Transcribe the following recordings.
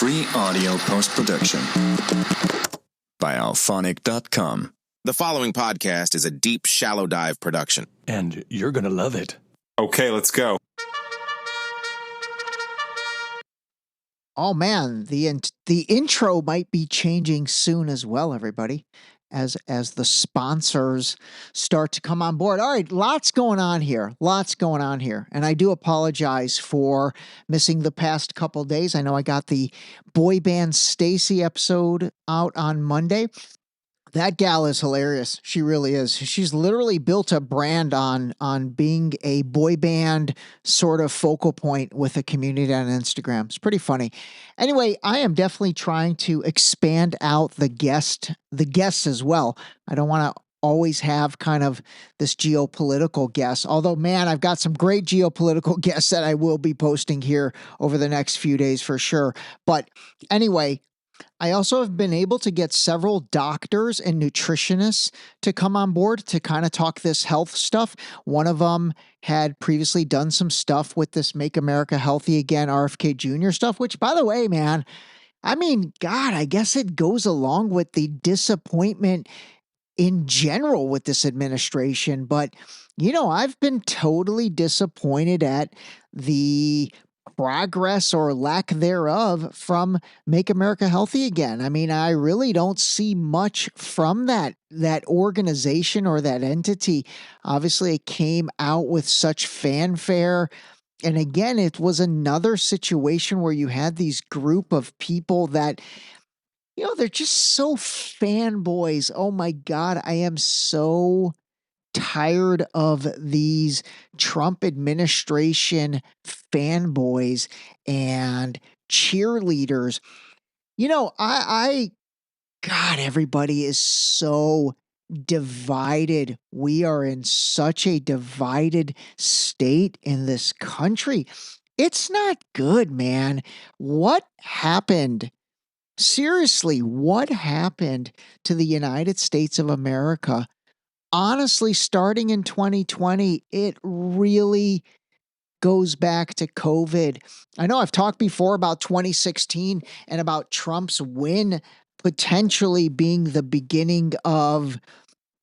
Free audio post-production by alphonic.com. The following podcast is a deep, shallow dive production. And you're going to love it. Okay, let's go. Oh man, the intro might be changing soon as well, everybody, as the sponsors start to come on board. All right, lots going on here. And I do apologize for missing the past couple days. I know I got the boy band Stacy episode out on Monday. That gal is hilarious. She really is. She's literally built a brand on being a boy band sort of focal point with a community on Instagram. It's pretty funny. Anyway, I am definitely trying to expand out the guests as well. I don't want to always have kind of this geopolitical guest. Although, man, I've got some great geopolitical guests that I will be posting here over the next few days for sure. But anyway, I also have been able to get several doctors and nutritionists to come on board to kind of talk this health stuff. One of them had previously done some stuff with this Make America Healthy Again, RFK Jr. stuff, which, by the way, man, I mean, God, I guess it goes along with the disappointment in general with this administration. But, you know, I've been totally disappointed at the progress or lack thereof from Make America Healthy Again. I mean, I really don't see much from that organization or that entity. Obviously, it came out with such fanfare. And again, it was another situation where you had these group of people that, you know, they're just so fanboys. Oh my God, I am so tired of these Trump administration fanboys and cheerleaders. You know, God, everybody is so divided. We are in such a divided state in this country. It's not good, man. What happened? Seriously, what happened to the United States of America? Honestly, starting in 2020, it really goes back to COVID. I know I've talked before about 2016 and about Trump's win potentially being the beginning of,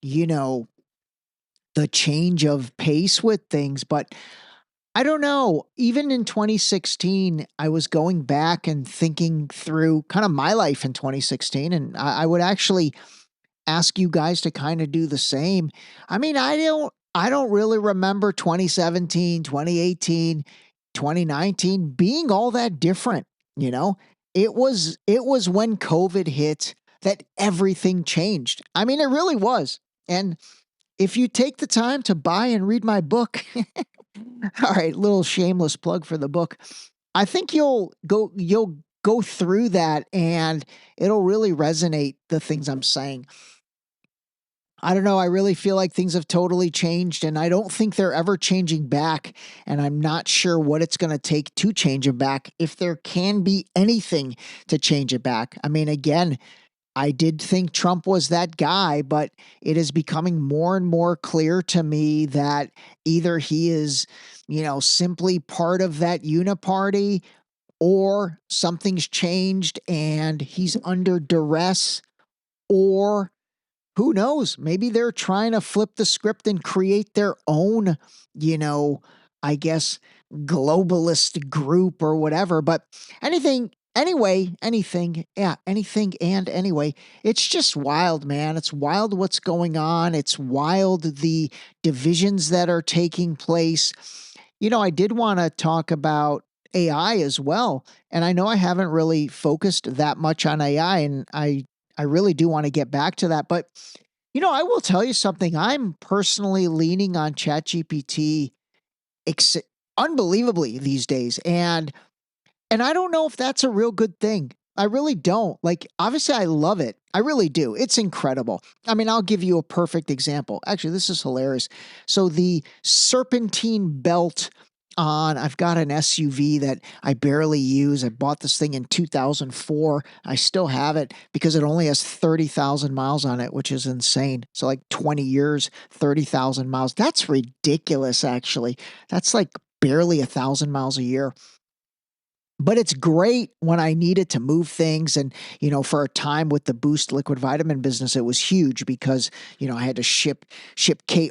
you know, the change of pace with things. But I don't know. Even in 2016, I was going back and thinking through kind of my life in 2016, and I would actually ask you guys to kind of do the same. I mean, I don't really remember 2017, 2018, 2019 being all that different, you know? It was when COVID hit that everything changed. I mean, it really was. And if you take the time to buy and read my book, all right, little shameless plug for the book, I think you'll go through that and it'll really resonate, the things I'm saying. I don't know. I really feel like things have totally changed, and I don't think they're ever changing back. And I'm not sure what it's going to take to change it back, if there can be anything to change it back. I mean, again, I did think Trump was that guy, but it is becoming more and more clear to me that either he is, you know, simply part of that uniparty, or something's changed and he's under duress, or who knows? Maybe they're trying to flip the script and create their own, you know, I guess, globalist group or whatever. But anything and anyway, it's just wild, man. It's wild what's going on. It's wild the divisions that are taking place. You know, I did want to talk about AI as well. And I know I haven't really focused that much on AI, and I really do want to get back to that. But, you know, I will tell you something. I'm personally leaning on ChatGPT unbelievably these days. And I don't know if that's a real good thing. I really don't. Like, obviously, I love it. I really do. It's incredible. I mean, I'll give you a perfect example. Actually, this is hilarious. So the serpentine belt I've got an SUV that I barely use. I bought this thing in 2004. I still have it because it only has 30,000 miles on it, which is insane. So like 20 years, 30,000 miles. That's ridiculous, actually. That's like barely 1,000 miles a year. But it's great when I needed to move things. And, for a time with the Boost liquid vitamin business, it was huge because, I had to ship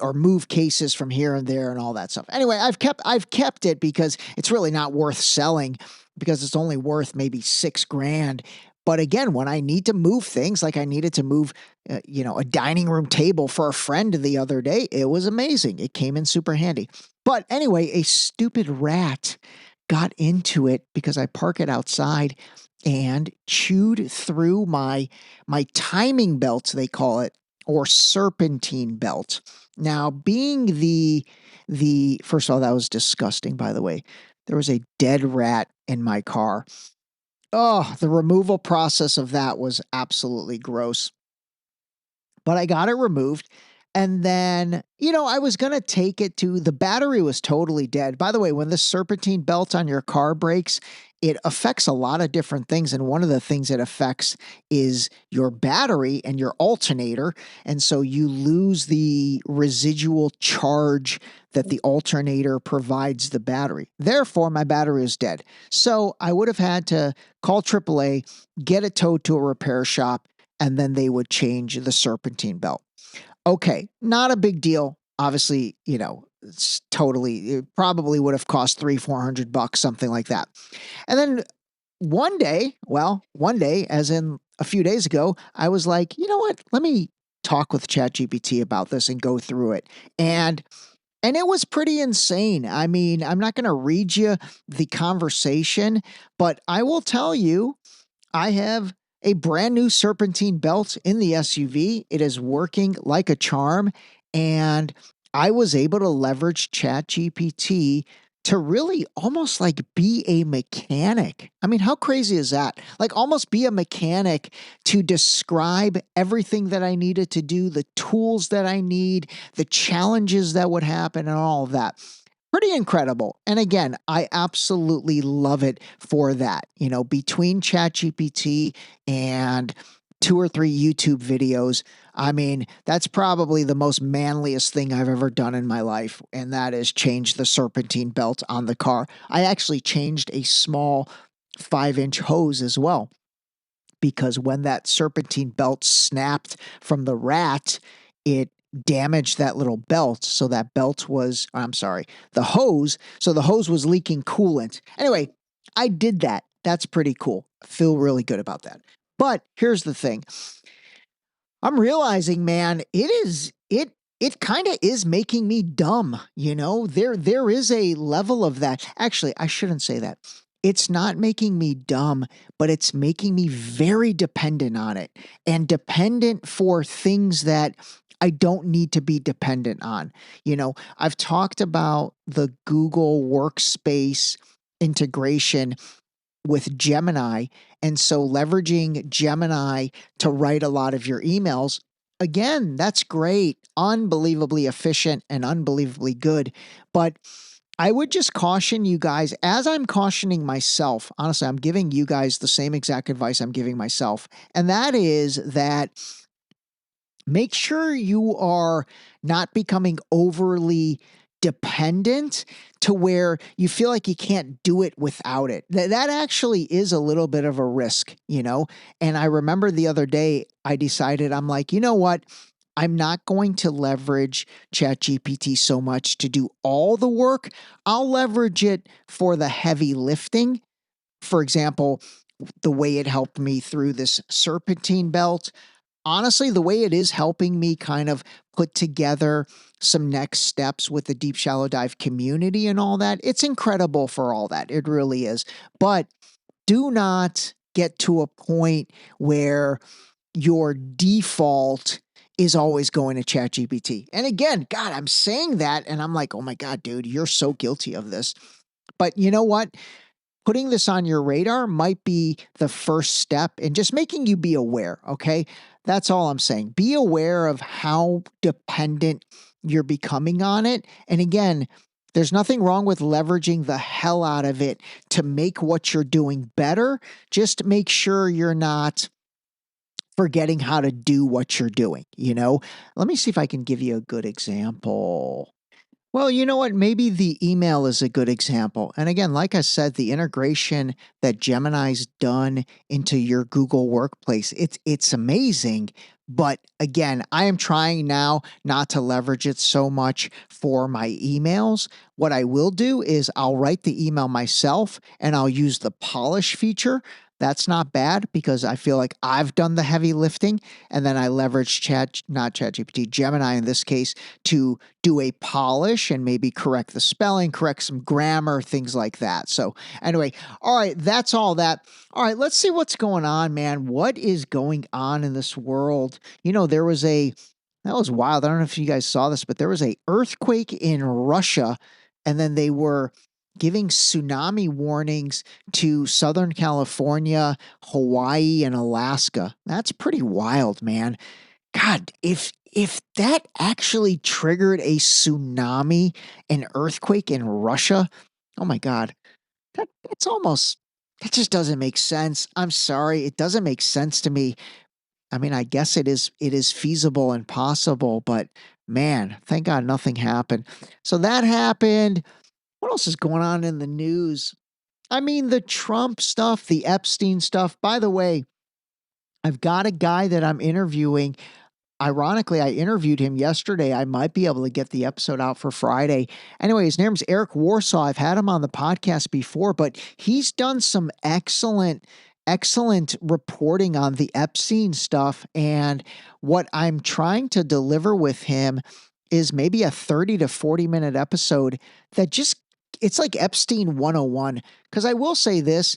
or move cases from here and there and all that stuff. Anyway, I've kept it because it's really not worth selling because it's only worth maybe $6,000. But again, when I need to move things, like I needed to move, a dining room table for a friend the other day, it was amazing. It came in super handy. But anyway, a stupid rat got into it because I park it outside and chewed through my timing belts, they call it, or serpentine belt. Now, being the first of all, that was disgusting, by the way. There was a dead rat in my car. Oh, the removal process of that was absolutely gross. But I got it removed. And then, I was going to take it to the battery was totally dead. By the way, when the serpentine belt on your car breaks, it affects a lot of different things. And one of the things it affects is your battery and your alternator. And so you lose the residual charge that the alternator provides the battery. Therefore, my battery is dead. So I would have had to call AAA, get it towed to a repair shop, and then they would change the serpentine belt. Okay, not a big deal. Obviously, it's it probably would have cost $300-400, something like that. And then one day, as in a few days ago, I was like, you know what? Let me talk with ChatGPT about this and go through it. And it was pretty insane. I mean, I'm not going to read you the conversation, but I will tell you, I have a brand new serpentine belt in the SUV. It is working like a charm. And I was able to leverage ChatGPT to really almost like be a mechanic. I mean, how crazy is that? Like almost be a mechanic to describe everything that I needed to do, the tools that I need, the challenges that would happen, and all of that. Pretty incredible. And again, I absolutely love it for that. Between ChatGPT and 2 or 3 YouTube videos, I mean, that's probably the most manliest thing I've ever done in my life. And that is change the serpentine belt on the car. I actually changed a small 5-inch hose as well, because when that serpentine belt snapped from the rat, it damaged that little belt. So that belt was, the hose. So the hose was leaking coolant. Anyway, I did that. That's pretty cool. I feel really good about that. But here's the thing. I'm realizing, man, it kind of is making me dumb. There is a level of that. Actually, I shouldn't say that. It's not making me dumb, but it's making me very dependent on it, and dependent for things that I don't need to be dependent on. I've talked about the Google Workspace integration with Gemini. And so leveraging Gemini to write a lot of your emails, again, that's great, unbelievably efficient and unbelievably good. But I would just caution you guys, as I'm cautioning myself, honestly, I'm giving you guys the same exact advice I'm giving myself. And that is that make sure you are not becoming overly dependent to where you feel like you can't do it without it. That actually is a little bit of a risk, And I remember the other day I decided, I'm like, you know what? I'm not going to leverage ChatGPT so much to do all the work. I'll leverage it for the heavy lifting. For example, the way it helped me through this serpentine belt. Honestly, the way it is helping me kind of put together some next steps with the Deep Shallow Dive community and all that, it's incredible for all that. It really is. But do not get to a point where your default is always going to ChatGPT. And again, God, I'm saying that and I'm like, oh my God, dude, you're so guilty of this. But you know what? Putting this on your radar might be the first step in just making you be aware, okay? That's all I'm saying. Be aware of how dependent you're becoming on it. And again, there's nothing wrong with leveraging the hell out of it to make what you're doing better. Just make sure you're not forgetting how to do what you're doing, Let me see if I can give you a good example. Well, you know what? Maybe the email is a good example. And again, like I said, the integration that Gemini's done into your Google Workplace, it's amazing. But again, I am trying now not to leverage it so much for my emails. What I will do is I'll write the email myself and I'll use the polish feature. That's not bad because I feel like I've done the heavy lifting, and then I leverage not ChatGPT, Gemini in this case, to do a polish and maybe correct the spelling, correct some grammar, things like that. So, anyway, all right, that's all that. All right, let's see what's going on, man. What is going on in this world? There was that was wild. I don't know if you guys saw this, but there was a earthquake in Russia, and then they were giving tsunami warnings to Southern California, Hawaii, and Alaska. That's pretty wild, man. God, if that actually triggered a tsunami, an earthquake in Russia, oh my God, that just doesn't make sense. I'm sorry, it doesn't make sense to me. I mean, I guess it is feasible and possible, but man, thank God nothing happened. So that happened. What else is going on in the news? I mean, the Trump stuff, the Epstein stuff. By the way, I've got a guy that I'm interviewing. Ironically, I interviewed him yesterday. I might be able to get the episode out for Friday. Anyway, his name's Eric Warsaw. I've had him on the podcast before, but he's done some excellent reporting on the Epstein stuff. And what I'm trying to deliver with him is maybe a 30 to 40-minute episode that it's like Epstein 101. Because I will say this,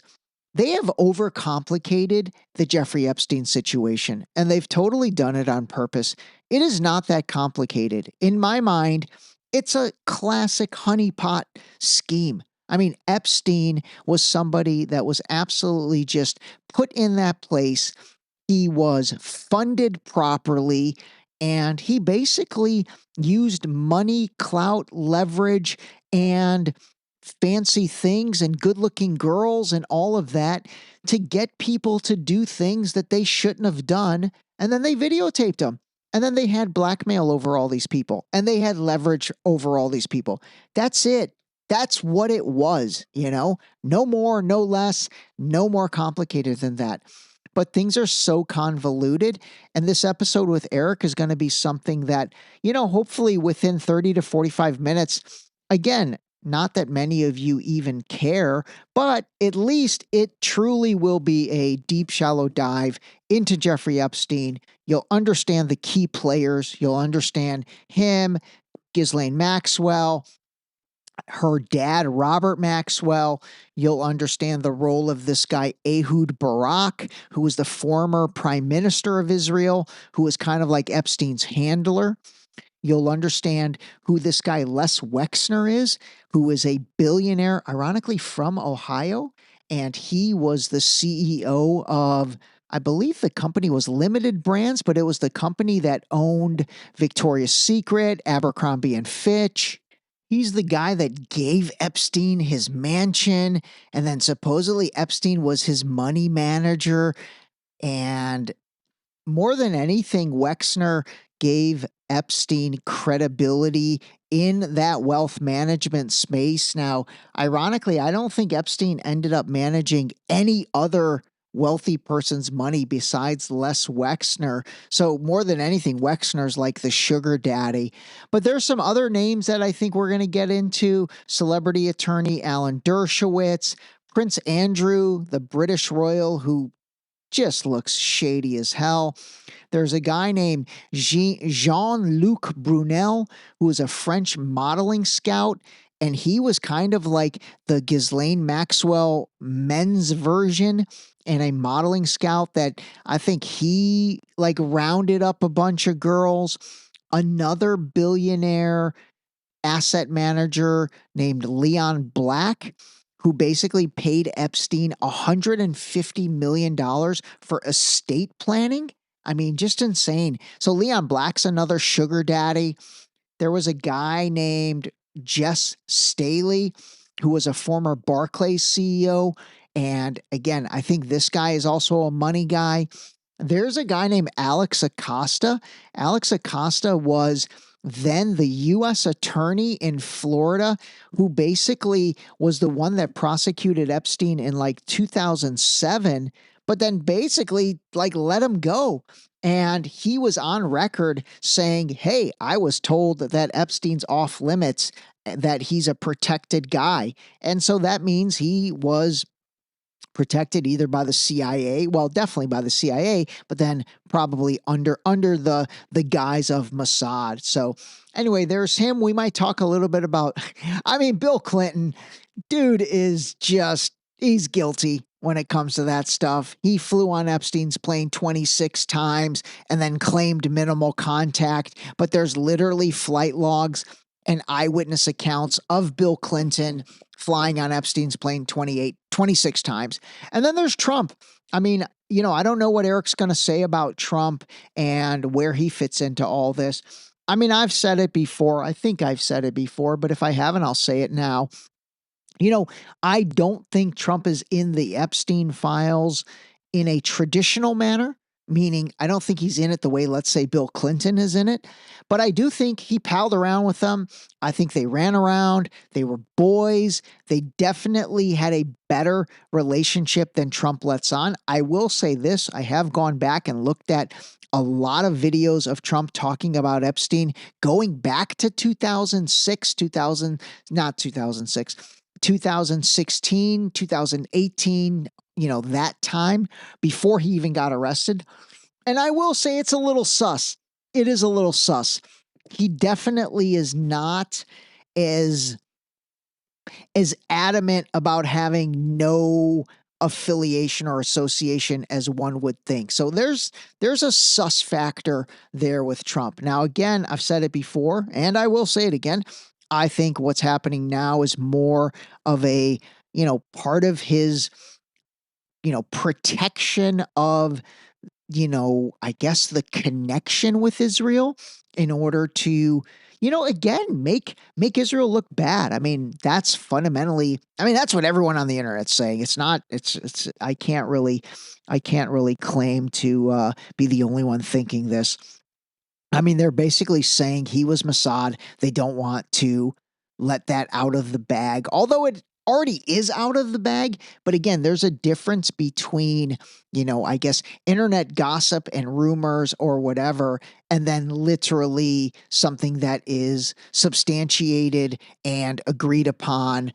they have overcomplicated the Jeffrey Epstein situation, and they've totally done it on purpose. It is not that complicated. In my mind, it's a classic honeypot scheme. I mean, Epstein was somebody that was absolutely just put in that place. He was funded properly, and he basically used money, clout, leverage, and fancy things and good looking girls and all of that to get people to do things that they shouldn't have done. And then they videotaped them. And then they had blackmail over all these people and they had leverage over all these people. That's it. That's what it was, no more, no less, no more complicated than that. But things are so convoluted. And this episode with Eric is going to be something that, hopefully within 30 to 45 minutes, again, not that many of you even care, but at least it truly will be a deep, shallow dive into Jeffrey Epstein. You'll understand the key players. You'll understand him, Ghislaine Maxwell, her dad, Robert Maxwell. You'll understand the role of this guy, Ehud Barak, who was the former prime minister of Israel, who was kind of like Epstein's handler. You'll understand who this guy Les Wexner is, who is a billionaire, ironically from Ohio, and he was the CEO of, I believe the company was Limited Brands, but it was the company that owned Victoria's Secret, Abercrombie and Fitch. He's the guy that gave Epstein his mansion, and then supposedly Epstein was his money manager. And more than anything, Wexner gave Epstein credibility in that wealth management space. Now, ironically, I don't think Epstein ended up managing any other wealthy person's money besides Les Wexner. So more than anything, Wexner's like the sugar daddy. But there's some other names that I think we're going to get into. Celebrity attorney Alan Dershowitz, Prince Andrew, the British royal who just looks shady as hell. There's a guy named Jean-Luc Brunel, who was a French modeling scout, and he was kind of like the Ghislaine Maxwell men's version, and a modeling scout that I think he like rounded up a bunch of girls. Another billionaire asset manager named Leon Black, who basically paid Epstein $150 million for estate planning. I mean, just insane. So Leon Black's another sugar daddy. There was a guy named Jess Staley, who was a former Barclays CEO. And again, I think this guy is also a money guy. There's a guy named Alex Acosta. Alex Acosta was then the U.S. attorney in Florida, who basically was the one that prosecuted Epstein in like 2007, but then basically like let him go. And he was on record saying, hey, I was told that Epstein's off limits, that he's a protected guy. And so that means he was protected either by the CIA, well, definitely by the CIA, but then probably under the guise of Mossad. So anyway, there's him. We might talk a little bit about, I mean, Bill Clinton, dude is just, he's guilty when it comes to that stuff. He flew on Epstein's plane 26 times and then claimed minimal contact, but there's literally flight logs and eyewitness accounts of Bill Clinton flying on Epstein's plane 26 times. And then there's Trump. I mean, you know, I don't know what Eric's going to say about Trump and where he fits into all this. I mean, I've said it before. I think I've said it before, but if I haven't, I'll say it now. You know, I don't think Trump is in the Epstein files in a traditional manner, meaning I don't think he's in it the way, let's say, Bill Clinton is in it. But I do think he palled around with them. I think they ran around. They were boys. They definitely had a better relationship than Trump lets on. I will say this. I have gone back and looked at a lot of videos of Trump talking about Epstein going back to 2016, 2018, you know, that time before he even got arrested. And I will say it's a little sus. It is a little sus. He definitely is not as adamant about having no affiliation or association as one would think. So there's a sus factor there with Trump. Now, again, I've said it before, and I will say it again. I think what's happening now is more of a, you know, part of his, you know, protection of, you know, I guess the connection with Israel in order to, you know, again, make Israel look bad. I mean, that's fundamentally, I mean, that's what everyone on the internet's saying. It's not, it's, I can't really claim to be the only one thinking this. I mean, they're basically saying he was Mossad. They don't want to let that out of the bag, although it already is out of the bag. But again, there's a difference between, you know, I guess internet gossip and rumors or whatever, and then literally something that is substantiated and agreed upon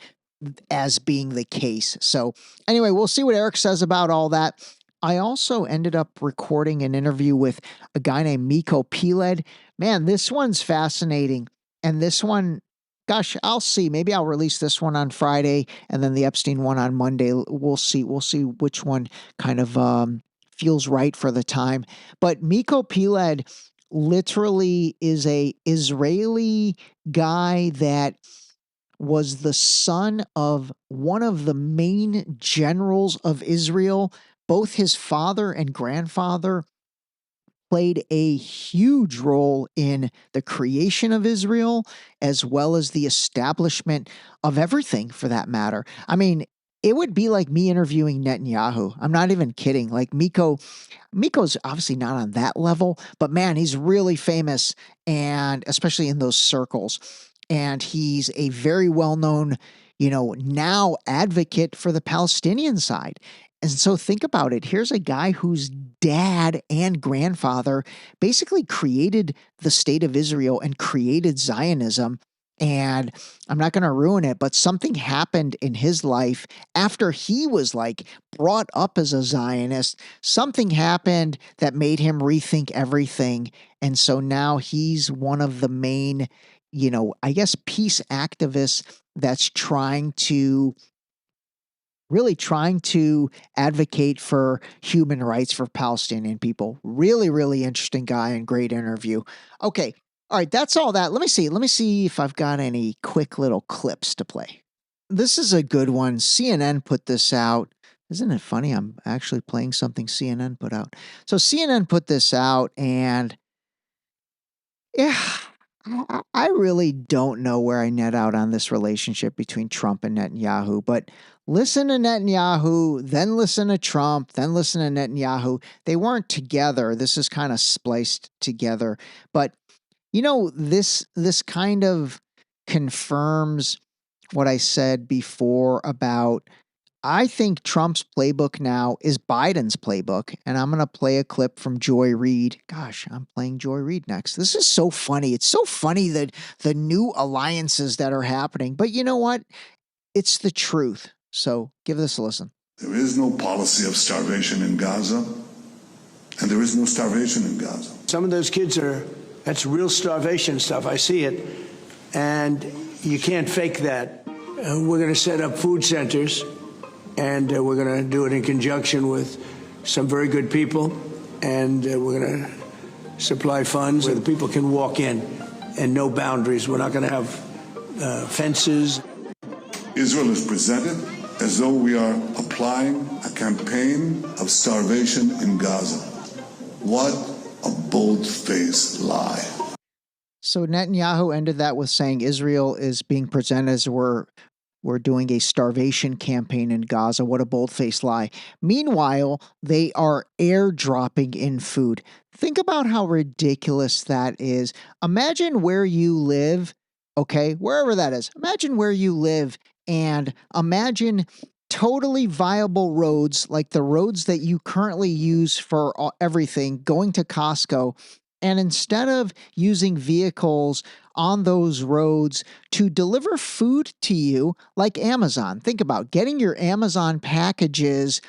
as being the case. So anyway, we'll see what Eric says about all that. I also ended up recording an interview with a guy named Miko Peled. Man, this one's fascinating. And this one, gosh, I'll see. Maybe I'll release this one on Friday and then the Epstein one on Monday. We'll see. We'll see which one kind of feels right for the time. But Miko Peled literally is a Israeli guy that was the son of one of the main generals of Israel. Both his father and grandfather played a huge role in the creation of Israel, as well as the establishment of everything for that matter. I mean, it would be like me interviewing Netanyahu. I'm not even kidding. Like Miko's obviously not on that level, but man, he's really famous, and especially in those circles. And he's a very well-known, you know, now advocate for the Palestinian side. And so think about it. Here's a guy whose dad and grandfather basically created the state of Israel and created Zionism. And I'm not going to ruin it, but something happened in his life after he was like brought up as a Zionist. Something happened that made him rethink everything. And so now he's one of the main, you know, I guess peace activists that's really trying to advocate for human rights for Palestinian people. Really, really interesting guy and great interview. Okay. All right. That's all that. Let me see if I've got any quick little clips to play. This is a good one. CNN put this out. Isn't it funny? I'm actually playing something CNN put out. So CNN put this out, and yeah, I really don't know where I net out on this relationship between Trump and Netanyahu, but listen to Netanyahu, then listen to Trump, then listen to Netanyahu. They weren't together. This is kind of spliced together. But, You know, this kind of confirms what I said before about, I think Trump's playbook now is Biden's playbook, and I'm going to play a clip from Joy Reid. Gosh, I'm playing Joy Reid next. This is so funny. It's so funny that the new alliances that are happening, but you know what? It's the truth. So give this a listen. There is no policy of starvation in Gaza, and there is no starvation in Gaza. Some of those kids that's real starvation stuff. I see it, and you can't fake that. We're going to set up food centers, and we're going to do it in conjunction with some very good people, and we're going to supply funds where the people can walk in and no boundaries. We're not going to have fences. Israel is presented as though we are applying a campaign of starvation in Gaza. What a bold-faced lie. So Netanyahu ended that with saying Israel is being presented as we're doing a starvation campaign in Gaza. What a bold-faced lie. Meanwhile, they are airdropping in food. Think about how ridiculous that is. Imagine where you live, okay, wherever that is. Imagine where you live, and imagine totally viable roads like the roads that you currently use for everything, going to Costco, and instead of using vehicles on those roads to deliver food to you like Amazon, think about getting your Amazon packages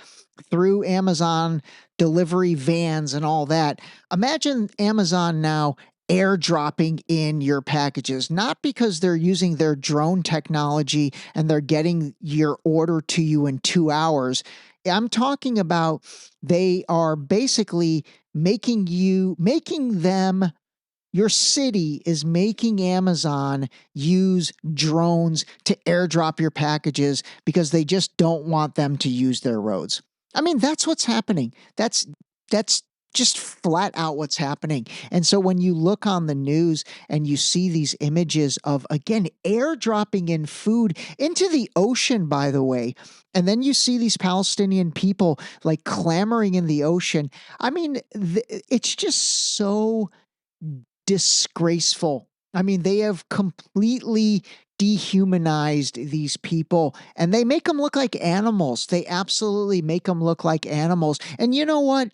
through Amazon delivery vans and all that. Imagine Amazon now airdropping in your packages, not because they're using their drone technology and they're getting your order to you in 2 hours. I'm talking about they are basically your city is making Amazon use drones to airdrop your packages because they just don't want them to use their roads. I mean, that's what's happening. That's just flat out what's happening. And so when you look on the news and you see these images of, again, airdropping in food into the ocean, by the way, and then you see these Palestinian people like clamoring in the ocean. I mean, it's just so disgraceful. I mean, they have completely dehumanized these people, and they make them look like animals. They absolutely make them look like animals. And you know what?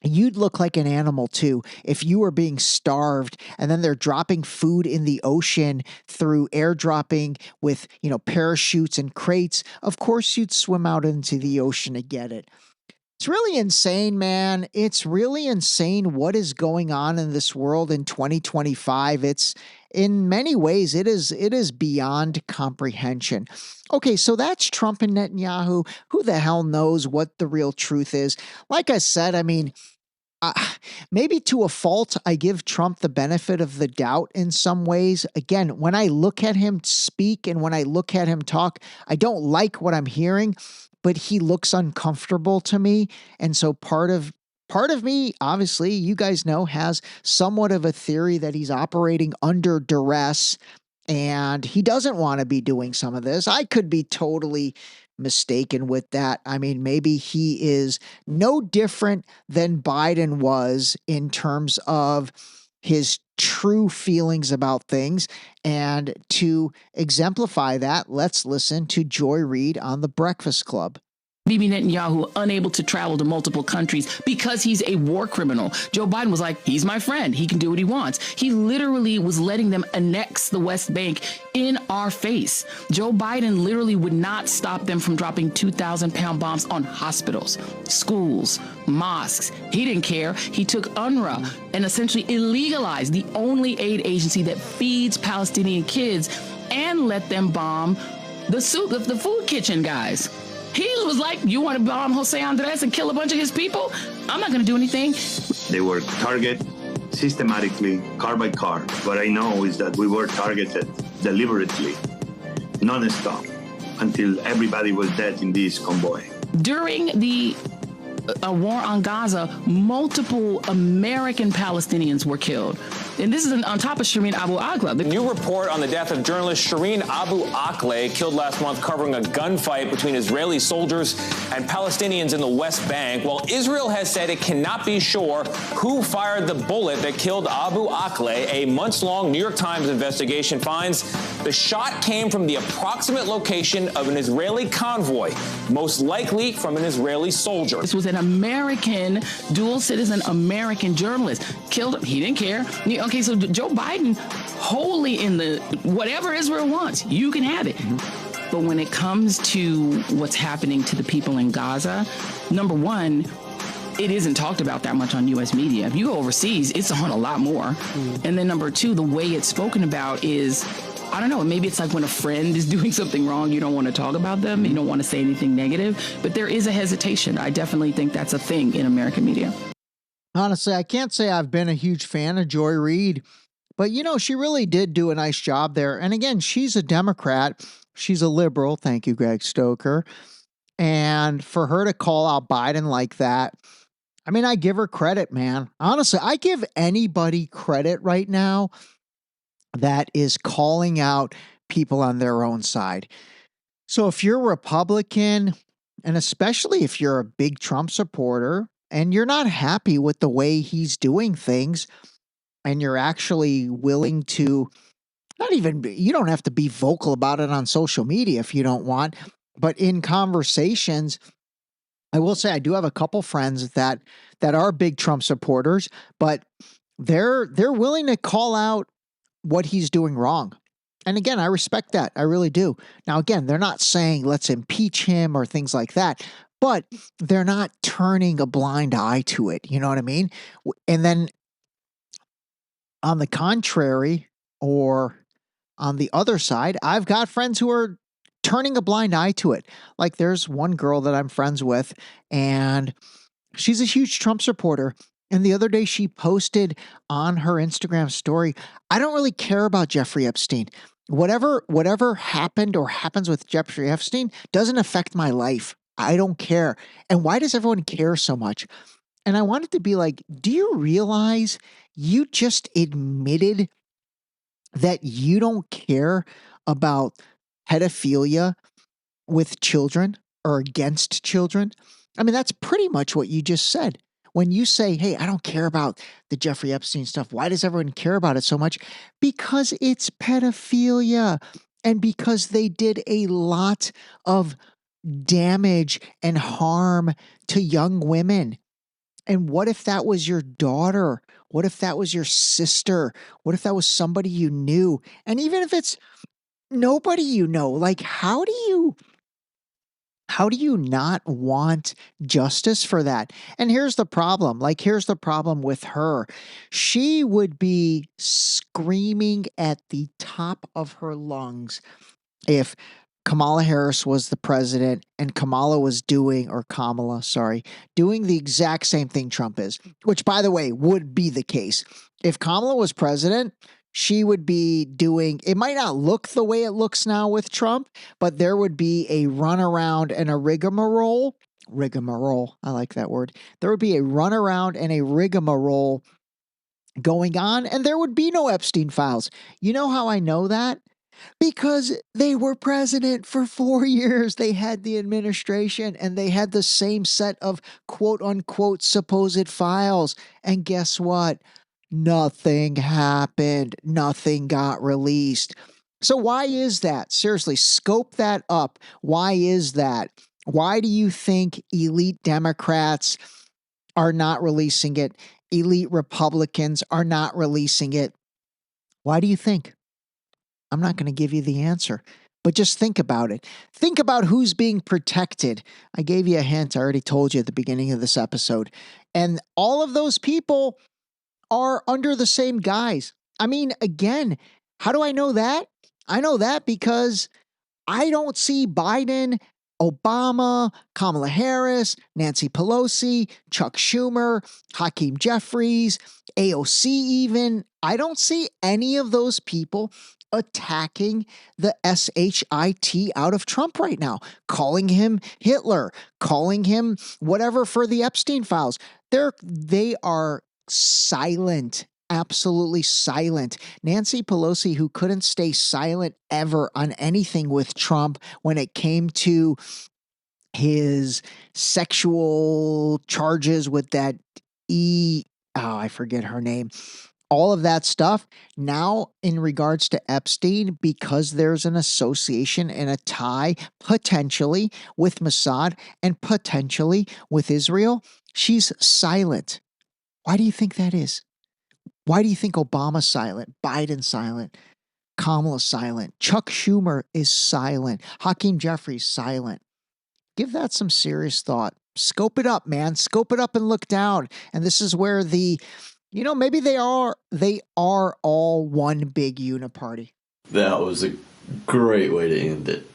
You'd look like an animal too if you were being starved and then they're dropping food in the ocean through airdropping with, parachutes and crates. Of course, you'd swim out into the ocean to get it. It's really insane, man. It's really insane what is going on in this world in 2025. It's in many ways, it is beyond comprehension. Okay, so that's Trump and Netanyahu. Who the hell knows what the real truth is? Like I said, I mean, maybe to a fault, I give Trump the benefit of the doubt in some ways. Again, when I look at him speak and when I look at him talk, I don't like what I'm hearing, but he looks uncomfortable to me. And so part of me, obviously, you guys know, has somewhat of a theory that he's operating under duress and he doesn't want to be doing some of this. I could be totally mistaken with that. I mean, maybe he is no different than Biden was in terms of his true feelings about things. And to exemplify that, let's listen to Joy Reid on The Breakfast Club. Bibi Netanyahu unable to travel to multiple countries because he's a war criminal. Joe Biden was like, he's my friend. He can do what he wants. He literally was letting them annex the West Bank in our face. Joe Biden literally would not stop them from dropping 2,000-pound bombs on hospitals, schools, mosques. He didn't care. He took UNRWA and essentially illegalized the only aid agency that feeds Palestinian kids and let them bomb the food kitchen guys. He was like, you want to bomb Jose Andres and kill a bunch of his people? I'm not going to do anything. They were targeted systematically, car by car. What I know is that we were targeted deliberately, non-stop, until everybody was dead in this convoy. During the a war on Gaza, multiple American Palestinians were killed. And this is on top of Shireen Abu Akleh. A new report on the death of journalist Shireen Abu Akleh, killed last month covering a gunfight between Israeli soldiers and Palestinians in the West Bank. While Israel has said it cannot be sure who fired the bullet that killed Abu Akleh, a months-long New York Times investigation finds the shot came from the approximate location of an Israeli convoy, most likely from an Israeli soldier. This was an American, dual citizen American journalist. Killed him. He didn't care. Okay, so Joe Biden, wholly in the whatever Israel wants, you can have it. But when it comes to what's happening to the people in Gaza, number one, it isn't talked about that much on U.S. media. If you go overseas, it's on a lot more. And then number two, the way it's spoken about is, I don't know, maybe it's like when a friend is doing something wrong, you don't want to talk about them, you don't want to say anything negative, but there is a hesitation. I definitely think that's a thing in American media. Honestly, I can't say I've been a huge fan of Joy Reid, but she really did do a nice job there. And again, she's a Democrat. She's a liberal. Thank you, Greg Stoker. And for her to call out Biden like that, I mean, I give her credit, man. Honestly, I give anybody credit right now that is calling out people on their own side. So if you're Republican, and especially if you're a big Trump supporter, and you're not happy with the way he's doing things, and you're actually willing to you don't have to be vocal about it on social media if you don't want, but in conversations, I will say I do have a couple friends that are big Trump supporters, but they're willing to call out what he's doing wrong. And again, I respect that. I really do. Now, again, they're not saying let's impeach him or things like that, but they're not turning a blind eye to it. You know what I mean? And then on the contrary, or on the other side, I've got friends who are turning a blind eye to it. Like there's one girl that I'm friends with, and she's a huge Trump supporter. And the other day she posted on her Instagram story, I don't really care about Jeffrey Epstein. Whatever happened or happens with Jeffrey Epstein doesn't affect my life. I don't care. And why does everyone care so much? And I wanted to be like, do you realize you just admitted that you don't care about pedophilia with children or against children? I mean, that's pretty much what you just said. When you say, hey, I don't care about the Jeffrey Epstein stuff, why does everyone care about it so much? Because it's pedophilia, and because they did a lot of damage and harm to young women. And what if that was your daughter? What if that was your sister? What if that was somebody you knew? And even if it's nobody you know, like how do you not want justice for that? And here's the problem. Here's the problem with her. She would be screaming at the top of her lungs if Kamala Harris was the president and Kamala was doing the exact same thing Trump is, which, by the way, would be the case. If Kamala was president, she would be doing, it might not look the way it looks now with Trump, but there would be a runaround and a rigmarole. I like that word. There would be a runaround and a rigmarole going on, and there would be no Epstein files. You know how I know that? Because they were president for 4 years. They had the administration and they had the same set of quote unquote supposed files. And guess what? Nothing happened. Nothing got released. So why is that? Seriously, scope that up. Why is that? Why do you think elite Democrats are not releasing it? Elite Republicans are not releasing it. Why do you think? I'm not going to give you the answer, but just think about it. Think about who's being protected. I gave you a hint. I already told you at the beginning of this episode. And all of those people are under the same guise. I mean, again, how do I know that? I know that because I don't see Biden, Obama, Kamala Harris, Nancy Pelosi, Chuck Schumer, Hakeem Jeffries, AOC even. I don't see any of those people attacking the SHIT out of Trump right now, calling him Hitler, calling him whatever for the Epstein files. They are silent, absolutely silent. Nancy Pelosi, who couldn't stay silent ever on anything with Trump when it came to his sexual charges with that I forget her name. All of that stuff. Now, in regards to Epstein, because there's an association and a tie potentially with Mossad and potentially with Israel, she's silent. Why do you think that is? Why do you think Obama's silent, Biden's silent, Kamala's silent, Chuck Schumer is silent, Hakeem Jeffries silent? Give that some serious thought. Scope it up, man. Scope it up and look down. And this is where maybe they are all one big uniparty. That was a great way to end it.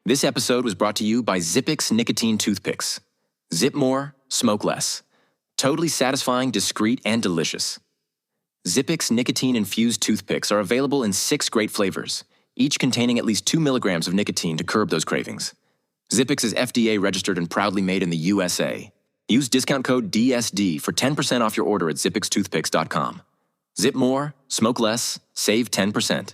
This episode was brought to you by Zippix Nicotine Toothpicks. Zip more, smoke less. Totally satisfying, discreet, and delicious. Zippix nicotine-infused toothpicks are available in 6 great flavors, each containing at least 2 milligrams of nicotine to curb those cravings. Zippix is FDA registered and proudly made in the USA. Use discount code DSD for 10% off your order at zippixtoothpicks.com. Zip more, smoke less, save 10%.